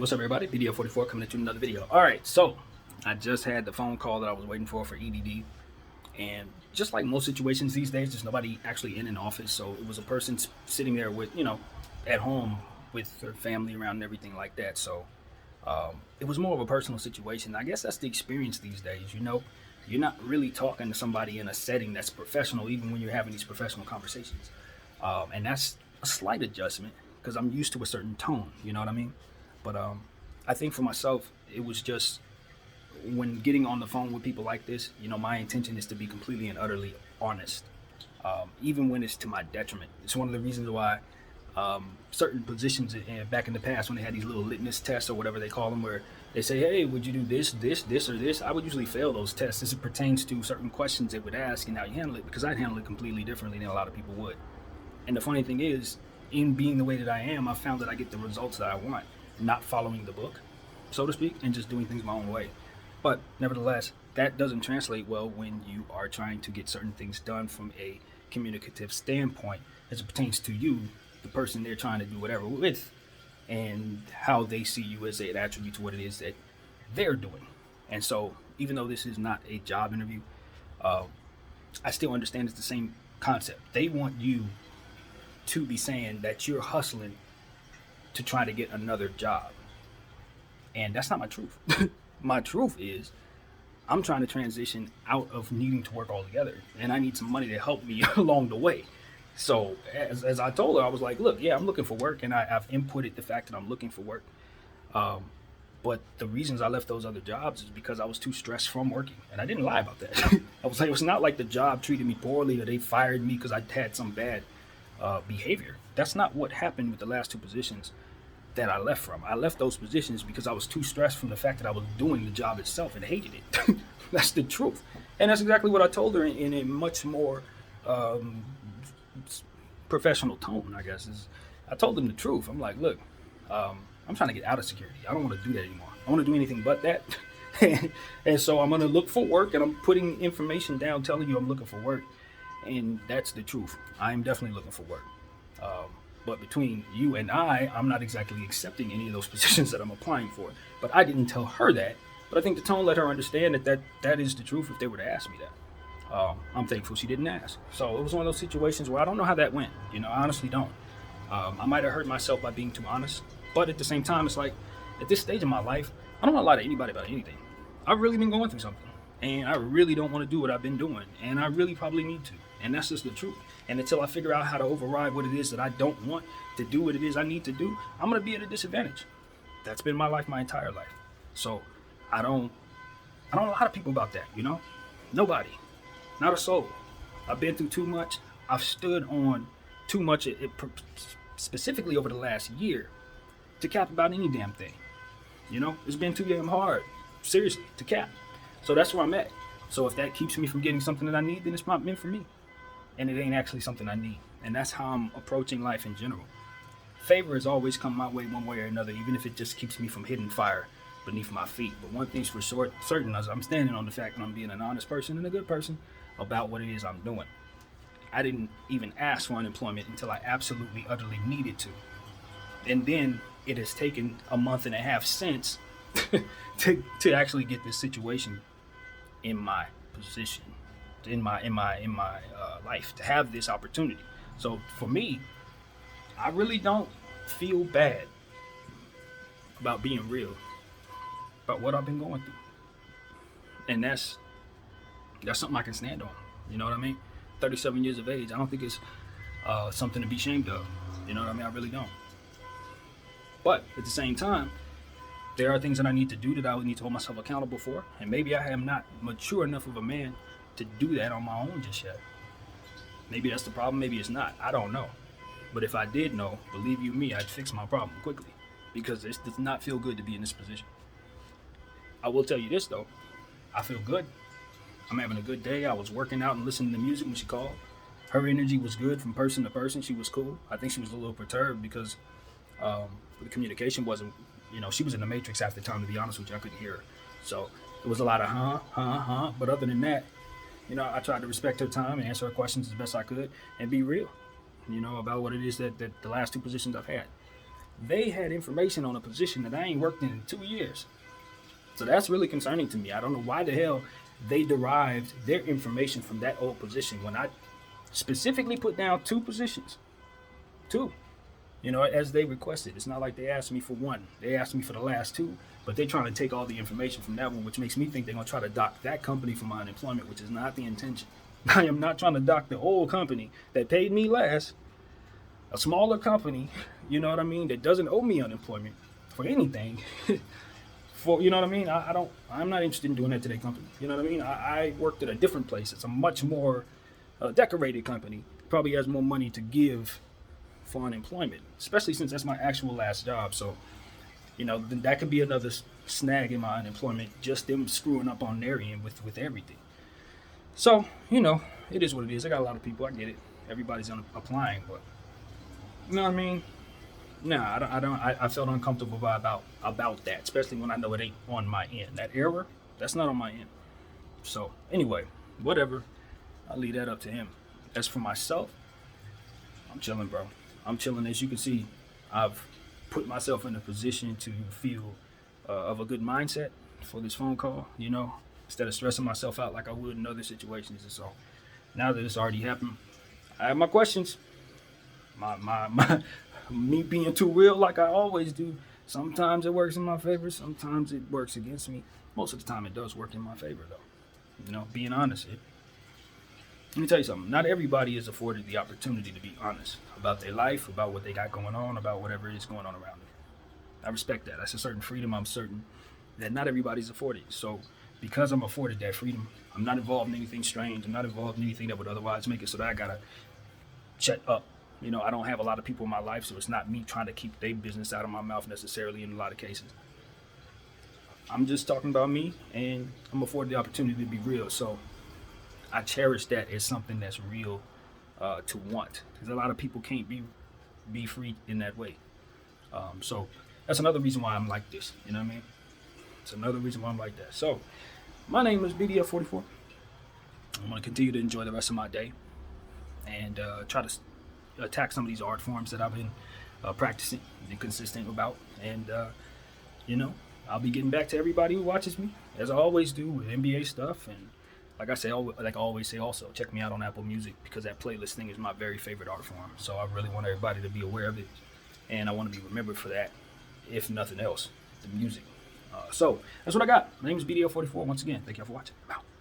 what's up everybody? BDF 44 coming at you with another video. Alright, so I just had the phone call that I was waiting for EDD. And just like most situations these days, there's nobody actually in an office. So it was a person sitting there with, at home with their family around and everything like that. So it was more of a personal situation. I guess that's the experience these days, You're not really talking to somebody in a setting that's professional, even when you're having these professional conversations. And that's a slight adjustment because I'm used to a certain tone, you know what I mean? But I think for myself, it was just when getting on the phone with people like this, my intention is to be completely and utterly honest, even when it's to my detriment. It's one of the reasons why certain positions back in the past, when they had these little litmus tests or whatever they call them, where they say, hey, would you do this, or this? I would usually fail those tests as it pertains to certain questions they would ask and how you handle it, because I'd handle it completely differently than a lot of people would. And the funny thing is, in being the way that I am, I found that I get the results that I want, not following the book, so to speak, and just doing things my own way. But nevertheless, that doesn't translate well when you are trying to get certain things done from a communicative standpoint as it pertains to you, the person they're trying to do whatever with, and how they see you as an attribute to what it is that they're doing. And so, even though this is not a job interview, I still understand it's the same concept. They want you to be saying that you're hustling to try to get another job. And that's not my truth. My truth is I'm trying to transition out of needing to work altogether, and I need some money to help me along the way. So as I told her, I was like, look, yeah, I'm looking for work, and I've inputted the fact that I'm looking for work. But the reasons I left those other jobs is because I was too stressed from working. And I didn't lie about that. I was like, it was not like the job treated me poorly or they fired me because I had some bad behavior. That's not what happened with the last two positions that I left from. I left those positions because I was too stressed from the fact that I was doing the job itself and hated it. That's the truth. And that's exactly what I told her in a much more professional tone, I guess. I told them the truth. I'm like, look, I'm trying to get out of security. I don't want to do that anymore. I want to do anything but that. And so I'm going to look for work, and I'm putting information down telling you I'm looking for work. And that's the truth. I'm definitely looking for work. But between you and I'm not exactly accepting any of those positions that I'm applying for. But I didn't tell her that. But I think the tone let her understand that is the truth if they were to ask me that. I'm thankful she didn't ask. So it was one of those situations where I don't know how that went. I honestly don't. I might have hurt myself by being too honest. But at the same time, it's like, at this stage of my life, I don't want to lie to anybody about anything. I've really been going through something. And I really don't want to do what I've been doing. And I really probably need to. And that's just the truth. And until I figure out how to override what it is that I don't want to do what it is I need to do, I'm going to be at a disadvantage. That's been my life my entire life. So I don't lie to people about that, Nobody. Not a soul. I've been through too much. I've stood on too much, specifically over the last year, to cap about any damn thing. It's been too damn hard, seriously, to cap. So that's where I'm at. So if that keeps me from getting something that I need, then it's not meant for me. And it ain't actually something I need. And that's how I'm approaching life in general. Favor has always come my way one way or another, even if it just keeps me from hitting fire beneath my feet. But one thing's for certain, is I'm standing on the fact that I'm being an honest person and a good person about what it is I'm doing. I didn't even ask for unemployment until I absolutely, utterly needed to. And then it has taken a month and a half since to actually get this situation in my position, in my life, to have this opportunity. So for me, I really don't feel bad about being real about what I've been going through, and that's something I can stand on. You know what I mean? 37 years of age. I don't think it's something to be ashamed of. You know what I mean? I really don't. But at the same time, there are things that I need to do that I would need to hold myself accountable for. And maybe I am not mature enough of a man to do that on my own just yet. Maybe that's the problem. Maybe it's not. I don't know. But if I did know, believe you me, I'd fix my problem quickly. Because it does not feel good to be in this position. I will tell you this, though. I feel good. I'm having a good day. I was working out and listening to music when she called. Her energy was good from person to person. She was cool. I think she was a little perturbed because the communication wasn't, she was in the matrix half the time, to be honest with you. I couldn't hear her. So it was a lot of But other than that, I tried to respect her time and answer her questions as best I could and be real, about what it is that the last two positions I've had. they had information on a position that I ain't worked in 2 years. So that's really concerning to me. I don't know why the hell they derived their information from that old position when I specifically put down 2 positions. 2. As they requested. It's not like they asked me for 1. They asked me for the last 2, but they're trying to take all the information from that one, which makes me think they're going to try to dock that company for my unemployment, which is not the intention. I am not trying to dock the old company that paid me less, a smaller company, that doesn't owe me unemployment for anything. I'm not interested in doing that to that company. I worked at a different place. It's a much more decorated company, probably has more money to give for unemployment, especially since that's my actual last job. So, then that could be another snag in my unemployment, just them screwing up on their end with everything. So, it is what it is. I got a lot of people, I get it. Everybody's applying, but, you know what I mean? Nah, I don't. I felt uncomfortable about that, especially when I know it ain't on my end. That error, that's not on my end. So, anyway, whatever. I'll leave that up to him. As for myself, I'm chilling, bro. I'm chilling. As you can see, I've put myself in a position to feel of a good mindset for this phone call, instead of stressing myself out like I would in other situations. And so now that it's already happened, I have my questions. My me being too real like I always do. Sometimes it works in my favor. Sometimes it works against me. Most of the time it does work in my favor, though. Being honest. Let me tell you something. Not everybody is afforded the opportunity to be honest about their life, about what they got going on, about whatever is going on around them. I respect that. That's a certain freedom. I'm certain that not everybody's afforded. So because I'm afforded that freedom, I'm not involved in anything strange. I'm not involved in anything that would otherwise make it so that I gotta shut up. I don't have a lot of people in my life, so it's not me trying to keep their business out of my mouth necessarily in a lot of cases. I'm just talking about me, and I'm afforded the opportunity to be real. So I cherish that as something that's real to want, because a lot of people can't be free in that way. So that's another reason why I'm like this. You know what I mean? It's another reason why I'm like that. So my name is BDF 44. I'm going to continue to enjoy the rest of my day and try to attack some of these art forms that I've been practicing and consistent about. And, I'll be getting back to everybody who watches me, as I always do with NBA stuff. And like I always say also, check me out on Apple Music, because that playlist thing is my very favorite art form. So I really want everybody to be aware of it. And I want to be remembered for that, if nothing else, the music. So that's what I got. My name is BDL44. Once again, thank y'all for watching. I'm out.